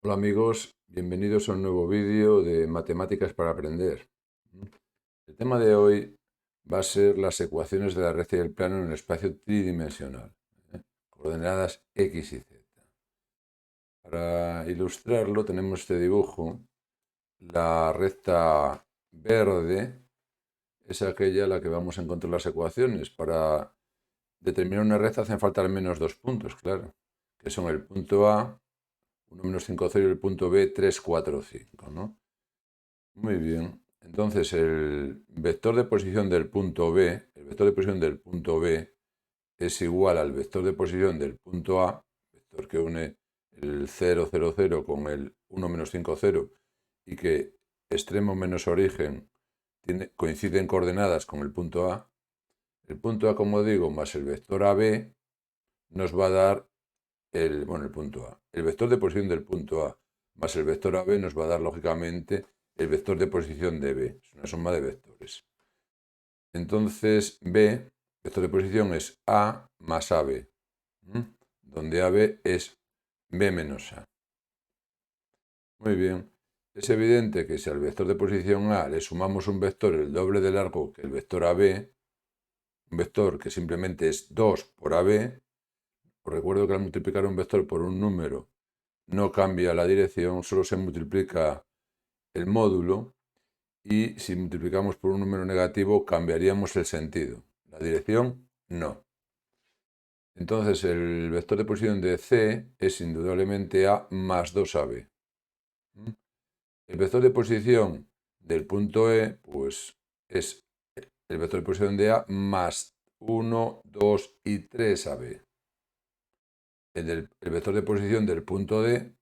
Hola amigos, bienvenidos a un nuevo vídeo de Matemáticas para Aprender. El tema de hoy va a ser las ecuaciones de la recta y el plano en el espacio tridimensional, coordenadas x y z. Para ilustrarlo tenemos este dibujo. La recta verde es aquella a la que vamos a encontrar las ecuaciones. Para determinar una recta hacen falta al menos dos puntos, claro, que son el punto A, 1, menos 5, 0, y el punto B, 3, 4, 5, ¿no? Muy bien. Entonces, el vector de posición del punto B, el vector de posición del punto B es igual al vector de posición del punto A, vector que une el 0, 0, 0 con el 1, menos 5, 0, y que extremo menos origen coinciden coordenadas con el punto A. El punto A, como digo, más el vector AB nos va a dar el punto A. El vector de posición del punto A más el vector AB nos va a dar, lógicamente, el vector de posición de B. Es una suma de vectores. Entonces, B, vector de posición es A más AB, donde AB es B menos A. Muy bien. Es evidente que si al vector de posición A le sumamos un vector el doble de largo que el vector AB, un vector que simplemente es 2 por AB, os recuerdo que al multiplicar un vector por un número no cambia la dirección, solo se multiplica el módulo, y si multiplicamos por un número negativo cambiaríamos el sentido. La dirección no. Entonces el vector de posición de C es indudablemente A más 2AB. El vector de posición del punto E pues es el vector de posición de A más 1, 2 y 3AB. El vector de posición del punto D,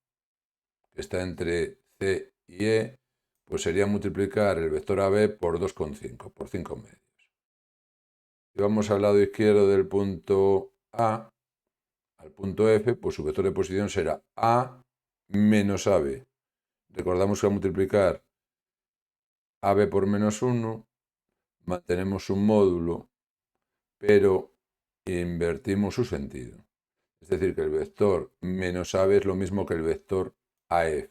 que está entre C y E, pues sería multiplicar el vector AB por 2,5, por 5 medios. Si vamos al lado izquierdo del punto A al punto F, pues su vector de posición será A menos AB. Recordamos que al multiplicar AB por menos 1, mantenemos un módulo, pero invertimos su sentido. Es decir, que el vector menos AB es lo mismo que el vector AF.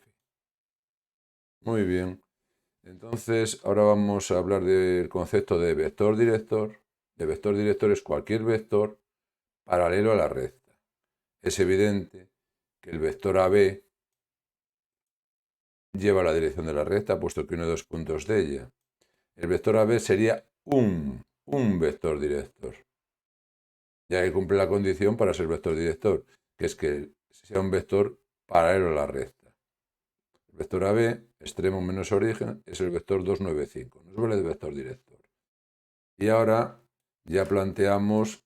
Muy bien. Entonces, ahora vamos a hablar del concepto de vector director. El vector director es cualquier vector paralelo a la recta. Es evidente que el vector AB lleva la dirección de la recta, puesto que une dos puntos de ella. El vector AB sería un vector director, ya que cumple la condición para ser vector director, que es que sea un vector paralelo a la recta. El vector AB, extremo menos origen, es el vector 295, nos vale de vector director. Y ahora ya planteamos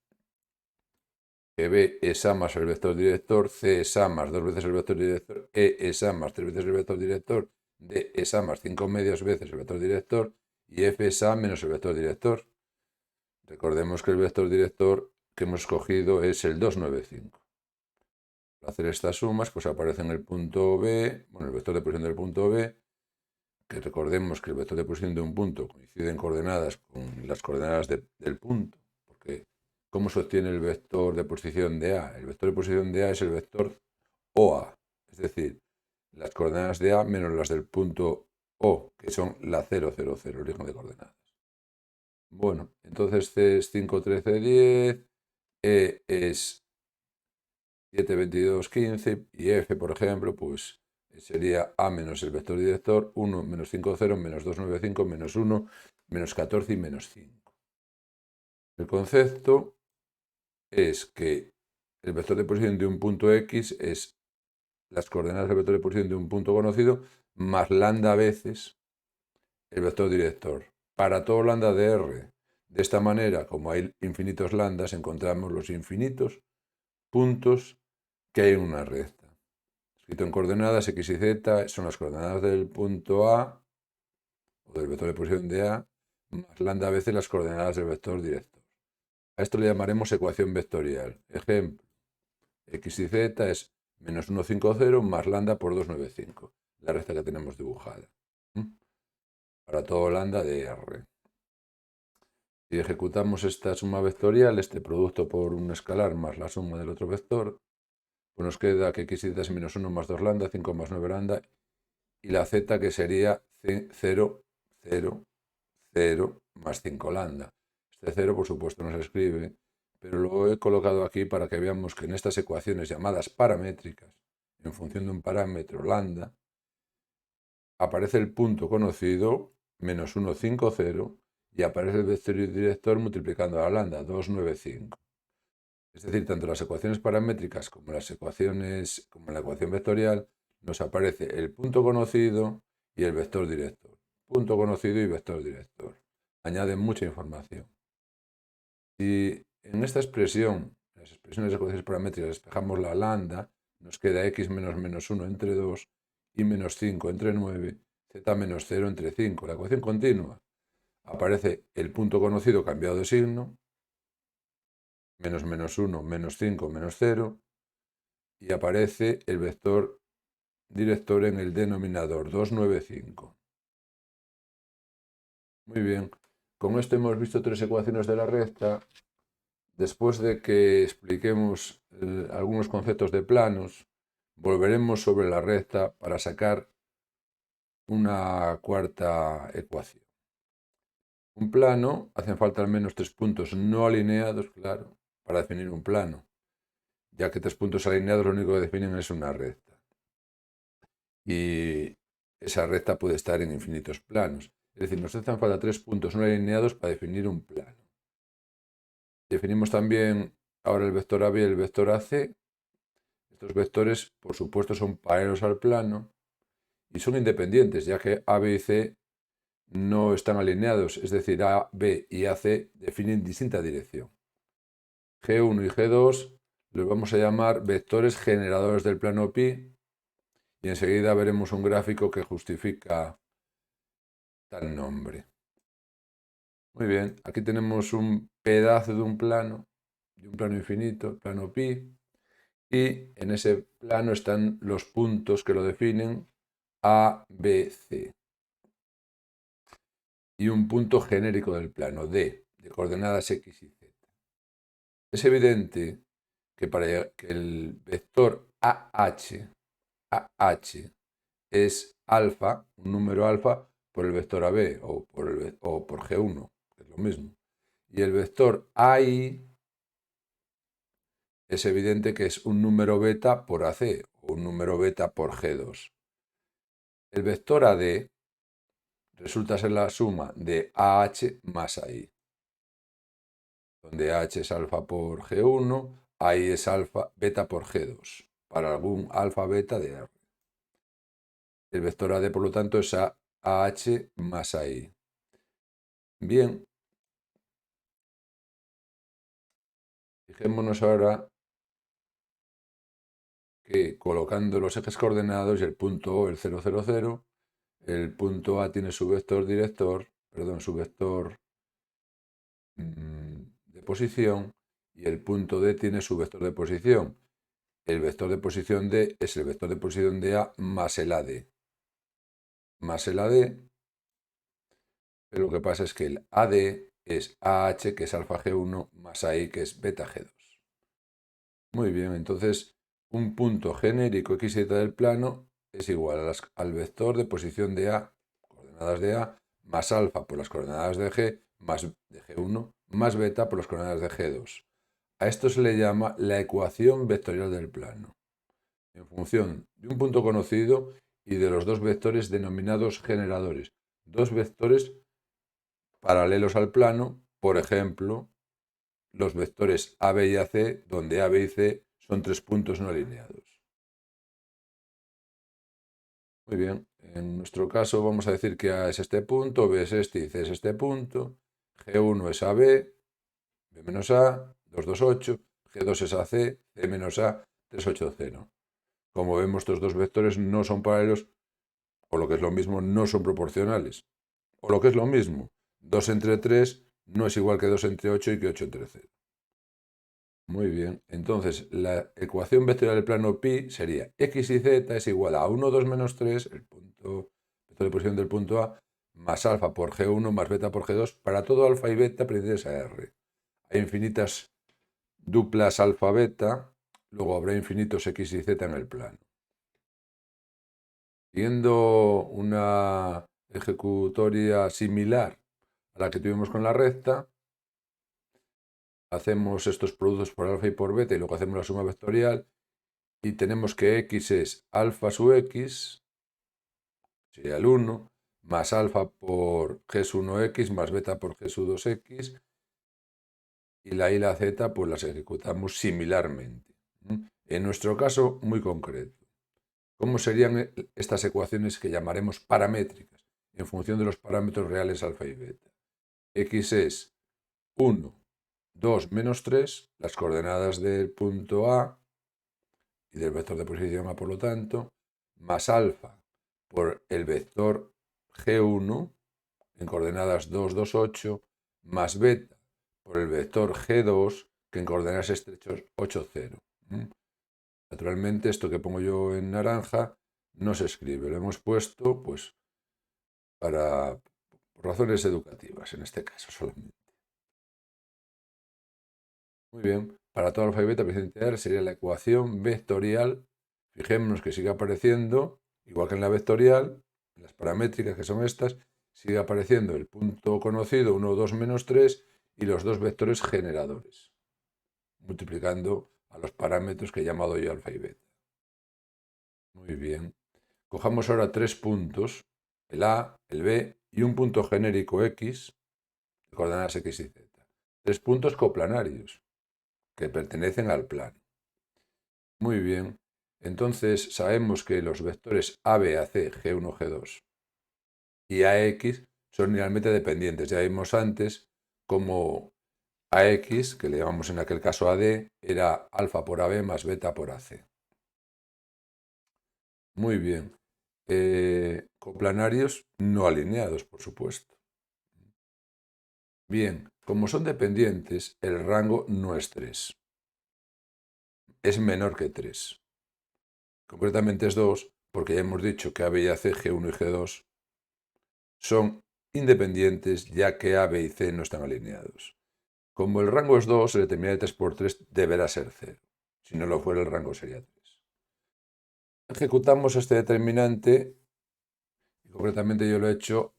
que B es A más el vector director, C es A más 2 veces el vector director, E es A más 3 veces el vector director, D es A más 5 medios veces el vector director y F es A menos el vector director. Recordemos que el vector director que hemos escogido es el 295. Al hacer estas sumas, pues aparece en el punto B, el vector de posición del punto B, que recordemos que el vector de posición de un punto coincide en coordenadas con las coordenadas del punto, porque ¿cómo se obtiene el vector de posición de A? El vector de posición de A es el vector OA, es decir, las coordenadas de A menos las del punto O, que son la 0, 0, 0, el origen de coordenadas. Bueno, entonces C es 5, 13, 10, E es 7, 22, 15 y F, por ejemplo, pues sería A menos el vector director, 1 menos 5, 0, menos 2, 9, 5, menos 1, menos 14 y menos 5. El concepto es que el vector de posición de un punto X es las coordenadas del vector de posición de un punto conocido más lambda veces el vector director. Para todo lambda de R. De esta manera, como hay infinitos lambdas, encontramos los infinitos puntos que hay en una recta. Escrito en coordenadas x y z son las coordenadas del punto A o del vector de posición de A más lambda veces las coordenadas del vector director. A esto le llamaremos ecuación vectorial. Ejemplo, x y z es menos 1,50 más lambda por 2,95, la recta que tenemos dibujada. Para todo lambda de R. Si ejecutamos esta suma vectorial, este producto por un escalar más la suma del otro vector, pues nos queda que x y z es menos 1 más 2 lambda, 5 más 9 lambda, y la z que sería 0, 0, 0 más 5 lambda. Este 0 por supuesto no se escribe, pero lo he colocado aquí para que veamos que en estas ecuaciones llamadas paramétricas, en función de un parámetro lambda, aparece el punto conocido menos 1, 5, 0, y aparece el vector director multiplicando a la lambda, 2, 9, 5. Es decir, tanto las ecuaciones paramétricas como la ecuación vectorial nos aparece el punto conocido y el vector director. Punto conocido y vector director. Añaden mucha información. Si en esta expresión, las expresiones de ecuaciones paramétricas, despejamos la lambda, nos queda x menos menos 1 entre 2, y menos 5 entre 9, z menos 0 entre 5. La ecuación continua. Aparece el punto conocido cambiado de signo, menos menos 1, menos 5, menos 0, y aparece el vector director en el denominador, 2, 9, 5. Muy bien, con esto hemos visto tres ecuaciones de la recta. Después de que expliquemos algunos conceptos de planos, volveremos sobre la recta para sacar una cuarta ecuación. Un plano, hacen falta al menos 3 puntos no alineados, claro, para definir un plano, ya que 3 puntos alineados lo único que definen es una recta. Y esa recta puede estar en infinitos planos. Es decir, nos hacen falta 3 puntos no alineados para definir un plano. Definimos también ahora el vector AB y el vector AC. Estos vectores, por supuesto, son paralelos al plano y son independientes, ya que A, B y C no están alineados, es decir, A, B y AC definen distinta dirección. G1 y G2 los vamos a llamar vectores generadores del plano pi, y enseguida veremos un gráfico que justifica tal nombre. Muy bien, aquí tenemos un pedazo de un plano infinito, plano pi, y en ese plano están los puntos que lo definen, A, B, C. Y un punto genérico del plano, D, de coordenadas X y Z. Es evidente que para que el vector AH es alfa, un número alfa, por el vector AB o por G1, que es lo mismo. Y el vector AI es evidente que es un número beta por AC o un número beta por G2. El vector AD resulta ser la suma de AH más AI, donde AH es alfa por G1, AI es alfa beta por G2, para algún alfa beta de R. El vector AD, por lo tanto, es AH más AI. Bien, fijémonos ahora que colocando los ejes coordenados y el punto O, el 0, 0, 0, el punto A tiene su vector director, perdón, su vector de posición, y el punto D tiene su vector de posición. El vector de posición D es el vector de posición de A más el AD. Más el AD, pero lo que pasa es que el AD es AH, que es alfa G1, más AI, que es beta G2. Muy bien, entonces un punto genérico x y z del plano es igual al vector de posición de A, coordenadas de A, más alfa por las coordenadas de G, más de G1, más beta por las coordenadas de G2. A esto se le llama la ecuación vectorial del plano, en función de un punto conocido y de los dos vectores denominados generadores, dos vectores paralelos al plano, por ejemplo, los vectores AB y AC, donde A, B y C son 3 puntos no alineados. Muy bien, en nuestro caso vamos a decir que A es este punto, B es este y C es este punto, G1 es AB, B menos A, 2, 2, 8, G2 es AC, C menos A, 3, 8, 0. Como vemos, estos dos vectores no son paralelos, o lo que es lo mismo, no son proporcionales. O lo que es lo mismo, 2 entre 3 no es igual que 2 entre 8 y que 8 entre 0. Muy bien, entonces la ecuación vectorial del plano pi sería x y z es igual a 1, 2 menos 3, el punto vector de posición del punto A, más alfa por G1 más beta por G2, para todo alfa y beta pertenecientes a R. Hay infinitas duplas alfa-beta, luego habrá infinitos x y z en el plano. Siguiendo una ejecutoria similar a la que tuvimos con la recta, hacemos estos productos por alfa y por beta y luego hacemos la suma vectorial y tenemos que x es alfa sub x, sería el 1, más alfa por g sub 1x más beta por g sub 2x, y la y la z pues las ejecutamos similarmente. En nuestro caso muy concreto, ¿cómo serían estas ecuaciones que llamaremos paramétricas en función de los parámetros reales alfa y beta? X es 1, 2, menos 3, las coordenadas del punto A y del vector de posición A, por lo tanto, más alfa por el vector G1 en coordenadas 2, 2, 8, más beta por el vector G2 que en coordenadas estrechas 8, 0. Naturalmente esto que pongo yo en naranja no se escribe, lo hemos puesto pues por razones educativas en este caso solamente. Muy bien, para todo alfa y beta presente sería la ecuación vectorial. Fijémonos que sigue apareciendo, igual que en la vectorial, en las paramétricas que son estas, sigue apareciendo el punto conocido 1, 2, menos 3 y los dos vectores generadores, multiplicando a los parámetros que he llamado yo alfa y beta. Muy bien. Cojamos ahora tres puntos, el A, el B y un punto genérico X, de coordenadas X y Z. Tres puntos coplanarios que pertenecen al plano. Muy bien. Entonces sabemos que los vectores AB, AC, G1, G2 y AX son linealmente dependientes. Ya vimos antes como AX, que le llamamos en aquel caso AD, era alfa por AB más beta por AC. Muy bien. Coplanarios no alineados, por supuesto. Bien, como son dependientes, el rango no es 3. Es menor que 3. Concretamente es 2, porque ya hemos dicho que AB y AC, G1 y G2, son independientes ya que A, B y C no están alineados. Como el rango es 2, el determinante de 3 por 3 deberá ser 0. Si no lo fuera, el rango sería 3. Ejecutamos este determinante, y concretamente yo lo he hecho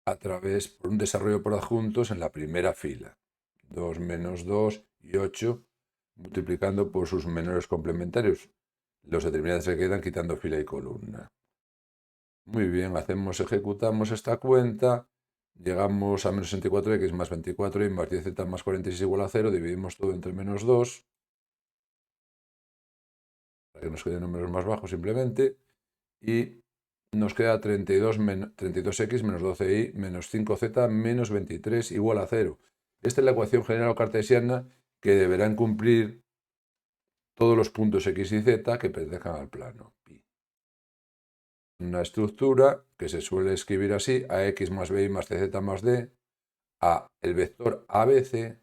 a través por un desarrollo por adjuntos en la primera fila. 2 menos 2 y 8, multiplicando por sus menores complementarios. Los determinantes se quedan quitando fila y columna. Muy bien, ejecutamos esta cuenta, llegamos a menos 64x más 24y más 10z más 46 igual a 0, dividimos todo entre menos 2, para que nos queden números más bajos simplemente, y nos queda 32x menos 12y menos 5z menos 23 igual a 0. Esta es la ecuación general cartesiana que deberán cumplir todos los puntos x y z que pertenezcan al plano. Una estructura que se suele escribir así: ax más b más cz más d, a el vector abc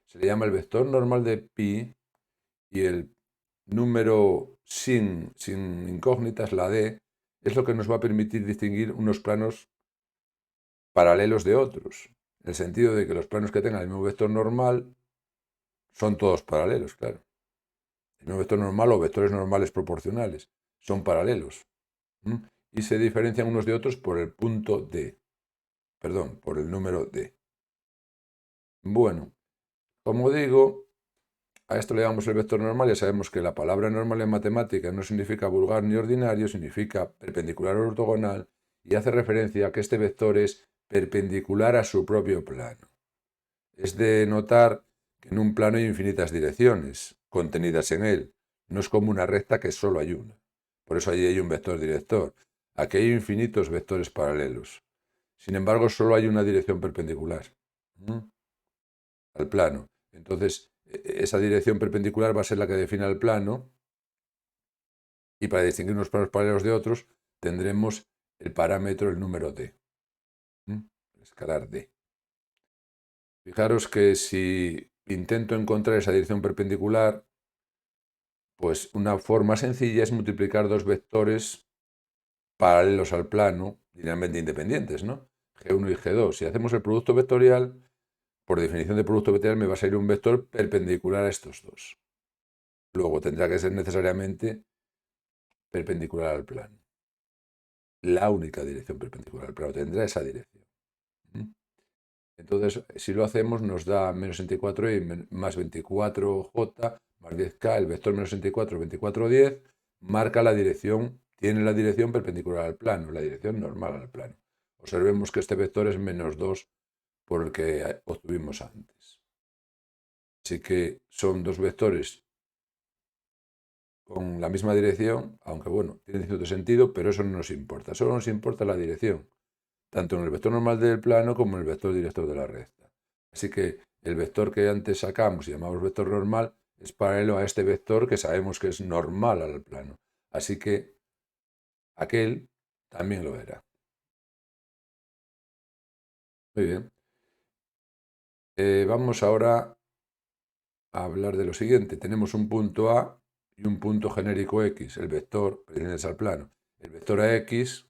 se le llama el vector normal de pi y el número sin incógnitas, la d, es lo que nos va a permitir distinguir unos planos paralelos de otros, en el sentido de que los planos que tengan el mismo vector normal son todos paralelos, claro. El mismo vector normal o vectores normales proporcionales son paralelos. Y se diferencian unos de otros por el punto D, perdón, por el número D. Bueno, como digo, a esto le llamamos el vector normal. Ya sabemos que la palabra normal en matemática no significa vulgar ni ordinario, significa perpendicular o ortogonal y hace referencia a que este vector es perpendicular a su propio plano. Es de notar que en un plano hay infinitas direcciones contenidas en él. No es como una recta que solo hay una. Por eso allí hay un vector director. Aquí hay infinitos vectores paralelos. Sin embargo, solo hay una dirección perpendicular al plano. Entonces, esa dirección perpendicular va a ser la que define el plano, y para distinguir unos planos paralelos de otros tendremos el parámetro, el número d, el escalar d. Fijaros que si intento encontrar esa dirección perpendicular, pues una forma sencilla es multiplicar dos vectores paralelos al plano, linealmente independientes, ¿no? G1 y G2. Si hacemos el producto vectorial, por definición de producto vectorial me va a salir un vector perpendicular a estos dos. Luego tendrá que ser necesariamente perpendicular al plano. La única dirección perpendicular al plano tendrá esa dirección. Entonces, si lo hacemos, nos da menos 64y más 24j más 10k, el vector menos 64, 24, 10, marca la dirección, tiene la dirección perpendicular al plano, la dirección normal al plano. Observemos que este vector es menos 2 por el que obtuvimos antes. Así que son dos vectores con la misma dirección, aunque bueno, tienen cierto sentido, pero eso no nos importa, solo nos importa la dirección, tanto en el vector normal del plano como en el vector director de la recta. Así que el vector que antes sacamos y llamamos vector normal es paralelo a este vector que sabemos que es normal al plano. Así que aquel también lo era. Muy bien. Vamos ahora a hablar de lo siguiente. Tenemos un punto A y un punto genérico X, el vector pertenece al plano. El vector AX,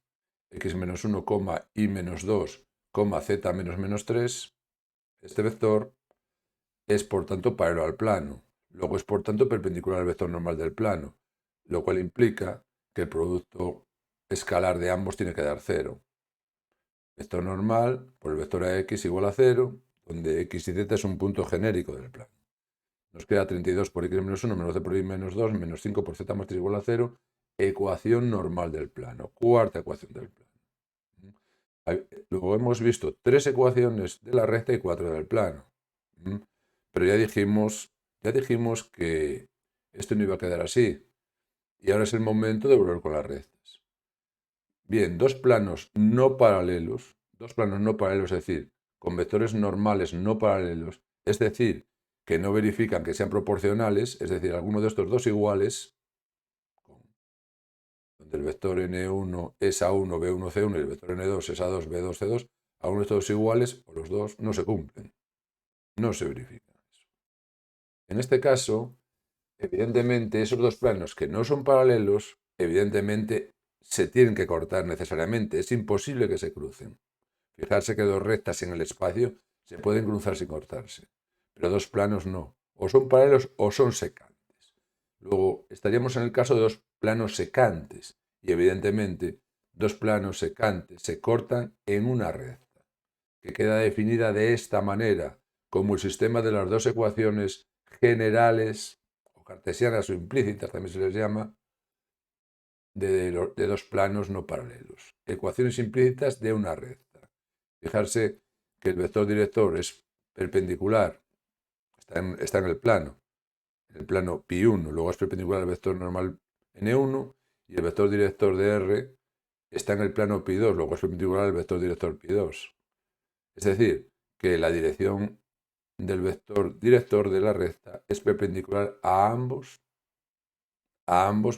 x menos 1, y menos 2, z menos menos 3, este vector es por tanto paralelo al plano. Luego es por tanto perpendicular al vector normal del plano, lo cual implica que el producto escalar de ambos tiene que dar 0. Vector normal por el vector AX igual a 0, donde x y z es un punto genérico del plano. Nos queda 32 por x menos 1 menos c por y menos 2 menos 5 por z más 3 igual a 0. Ecuación normal del plano. Cuarta ecuación del plano. Luego hemos visto 3 ecuaciones de la recta y 4 del plano. Pero ya dijimos que esto no iba a quedar así. Y ahora es el momento de volver con las rectas. Bien, dos planos no paralelos, es decir, con vectores normales no paralelos, es decir, que no verifican que sean proporcionales, es decir, alguno de estos dos iguales, donde el vector n1 es a1, b1, c1 y el vector n2 es a2, b2, c2, alguno de estos dos iguales, o los dos, no se cumplen, no se verifican. En este caso, evidentemente, esos dos planos que no son paralelos, evidentemente se tienen que cortar necesariamente, es imposible que se crucen. Fijarse que dos rectas en el espacio se pueden cruzar sin cortarse, pero dos planos no, o son paralelos o son secantes. Luego estaríamos en el caso de dos planos secantes, y evidentemente dos planos secantes se cortan en una recta, que queda definida de esta manera, como el sistema de las dos ecuaciones generales, o cartesianas o implícitas también se les llama, de dos planos no paralelos. Ecuaciones implícitas de una recta. Fijarse que el vector director es perpendicular, está en el plano pi1, luego es perpendicular al vector normal n1, y el vector director de R está en el plano pi2, luego es perpendicular al vector director pi2. Es decir, que la dirección del vector director de la recta es perpendicular a ambos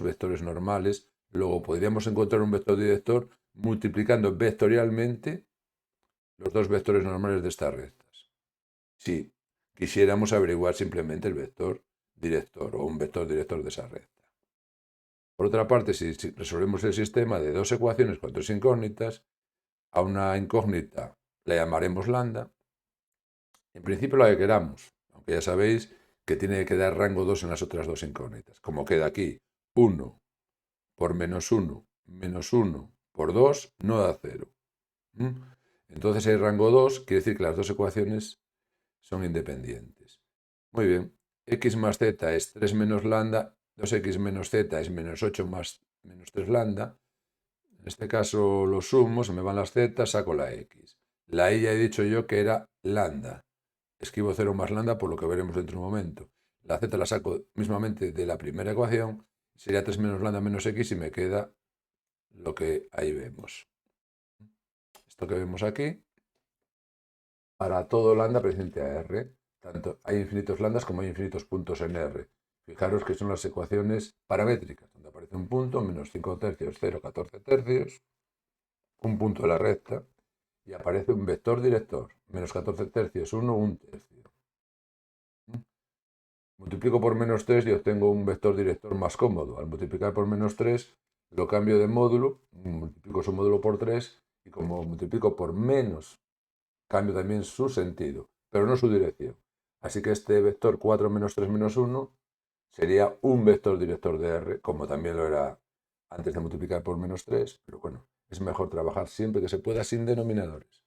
vectores normales. Luego podríamos encontrar un vector director multiplicando vectorialmente los dos vectores normales de estas rectas. Si quisiéramos averiguar simplemente el vector director o un vector director de esa recta. Por otra parte, si resolvemos el sistema de dos ecuaciones con tres incógnitas, a una incógnita la llamaremos lambda. En principio la que queramos, aunque ya sabéis que tiene que dar rango 2 en las otras dos incógnitas. Como queda aquí, 1 por menos 1 por 2 no da 0. Entonces hay rango 2, quiere decir que las dos ecuaciones son independientes. Muy bien, x más z es 3 menos lambda, 2x menos z es menos 8 más menos 3 lambda. En este caso lo sumo, se me van las z, saco la x. La y ya he dicho yo que era lambda. Escribo 0 más lambda por lo que veremos dentro de un momento. La z la saco mismamente de la primera ecuación, sería 3 menos lambda menos x y me queda lo que ahí vemos. Esto que vemos aquí, para todo lambda presente a R. Tanto hay infinitos lambdas como hay infinitos puntos en R. Fijaros que son las ecuaciones paramétricas, donde aparece un punto, menos 5 tercios, 0, 14 tercios, un punto de la recta, y aparece un vector director, menos 14 tercios, 1, 1 tercio. Multiplico por menos 3 y obtengo un vector director más cómodo. Al multiplicar por menos 3, lo cambio de módulo, multiplico su módulo por 3, y como multiplico por menos, cambio también su sentido, pero no su dirección. Así que este vector 4 menos 3 menos 1 sería un vector director de R, como también lo era antes de multiplicar por -3, pero bueno, es mejor trabajar siempre que se pueda sin denominadores.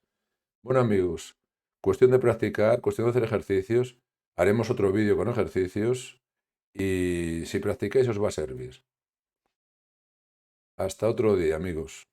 Bueno, amigos, cuestión de practicar, cuestión de hacer ejercicios. Haremos otro vídeo con ejercicios y si practicáis os va a servir. Hasta otro día, amigos.